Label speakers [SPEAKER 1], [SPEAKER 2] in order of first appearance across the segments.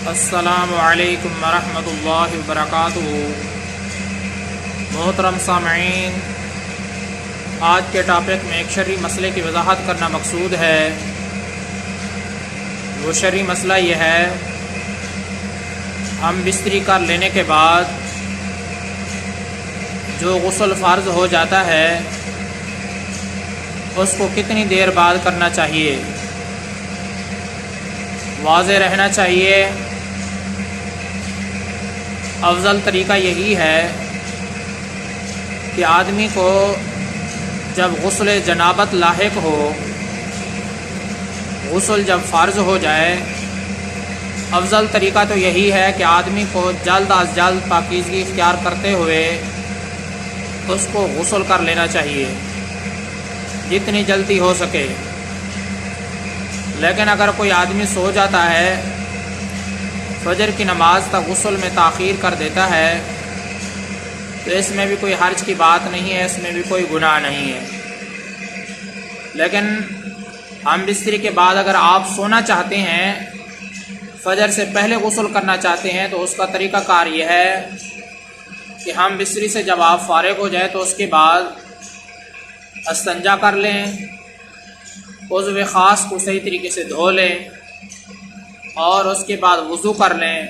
[SPEAKER 1] السلام علیکم ورحمۃ اللہ وبرکاتہ۔ محترم سامعین، آج کے ٹاپک میں ایک شرعی مسئلے کی وضاحت کرنا مقصود ہے۔ وہ شرعی مسئلہ یہ ہے، ہم بستری کر لینے کے بعد جو غسل فرض ہو جاتا ہے اس کو کتنی دیر بعد کرنا چاہیے۔ واضح رہنا چاہیے، افضل طریقہ یہی ہے کہ آدمی کو جب غسل جنابت لاحق ہو، غسل جب فرض ہو جائے، افضل طریقہ تو یہی ہے کہ آدمی کو جلد از جلد پاکیزگی اختیار کرتے ہوئے اس کو غسل کر لینا چاہیے جتنی جلدی ہو سکے۔ لیکن اگر کوئی آدمی سو جاتا ہے، فجر کی نماز تک غسل میں تاخیر کر دیتا ہے، تو اس میں بھی کوئی حرج کی بات نہیں ہے، اس میں بھی کوئی گناہ نہیں ہے۔ لیکن ہم بستری کے بعد اگر آپ سونا چاہتے ہیں، فجر سے پہلے غسل کرنا چاہتے ہیں، تو اس کا طریقہ کار یہ ہے کہ ہم بستری سے جب آپ فارغ ہو جائے تو اس کے بعد استنجا کر لیں، عضو خاص کو صحیح طریقے سے دھو لیں اور اس کے بعد وضو کر لیں۔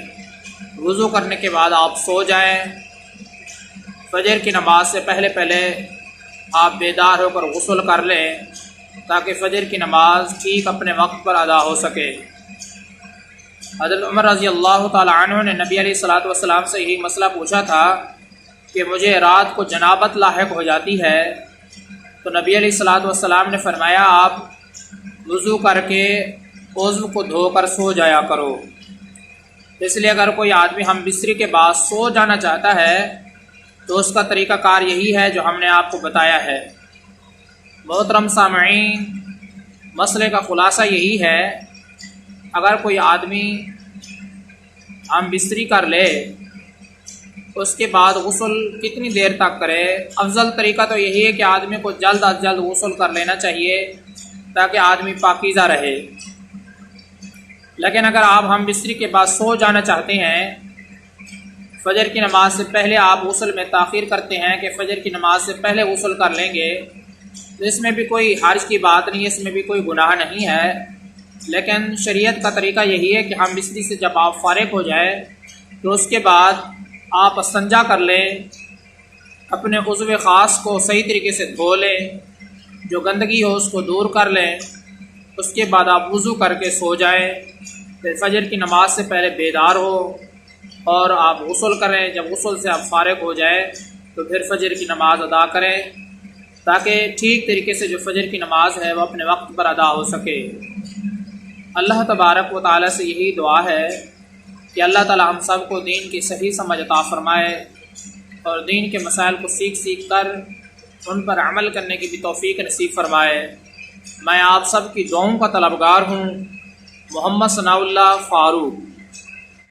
[SPEAKER 1] وضو کرنے کے بعد آپ سو جائیں۔ فجر کی نماز سے پہلے آپ بیدار ہو کر غسل کر لیں تاکہ فجر کی نماز ٹھیک اپنے وقت پر ادا ہو سکے۔ حضرت عمر رضی اللہ تعالی عنہ نے نبی علیہ الصلوۃ والسلام سے یہی مسئلہ پوچھا تھا کہ مجھے رات کو جنابت لاحق ہو جاتی ہے، تو نبی علیہ الصلوۃ والسلام نے فرمایا آپ وضو کر کے عضو کو دھو کر سو جایا کرو۔ اس لیے اگر کوئی آدمی ہم بستری کے بعد سو جانا چاہتا ہے تو اس کا طریقہ کار یہی ہے جو ہم نے آپ کو بتایا ہے۔ محترم سامعین، مسئلے کا خلاصہ یہی ہے، اگر کوئی آدمی ہم بستری کر لے، اس کے بعد غسل کتنی دیر تک کرے؟ افضل طریقہ تو یہی ہے کہ آدمی کو جلد از جلد غسل کر لینا چاہیے تاکہ آدمی پاکیزہ رہے۔ لیکن اگر آپ ہم بستری کے بعد سو جانا چاہتے ہیں، فجر کی نماز سے پہلے آپ غسل میں تاخیر کرتے ہیں کہ فجر کی نماز سے پہلے غسل کر لیں گے، تو اس میں بھی کوئی حرج کی بات نہیں ہے، اس میں بھی کوئی گناہ نہیں ہے۔ لیکن شریعت کا طریقہ یہی ہے کہ ہم بستری سے جب آپ فارغ ہو جائے تو اس کے بعد آپ استنجا کر لیں، اپنے عضو خاص کو صحیح طریقے سے دھو لیں، جو گندگی ہو اس کو دور کر لیں، اس کے بعد آپ وضو کر کے سو جائیں، پھر فجر کی نماز سے پہلے بیدار ہو اور آپ غسل کریں۔ جب غسل سے آپ فارغ ہو جائے تو پھر فجر کی نماز ادا کریں تاکہ ٹھیک طریقے سے جو فجر کی نماز ہے وہ اپنے وقت پر ادا ہو سکے۔ اللہ تبارک و تعالیٰ سے یہی دعا ہے کہ اللہ تعالیٰ ہم سب کو دین کی صحیح سمجھ عطا فرمائے اور دین کے مسائل کو سیکھ کر ان پر عمل کرنے کی بھی توفیق نصیب فرمائے۔ میں آپ سب کی دعاؤں کا طلبگار ہوں۔ محمد ثناء اللہ فاروق۔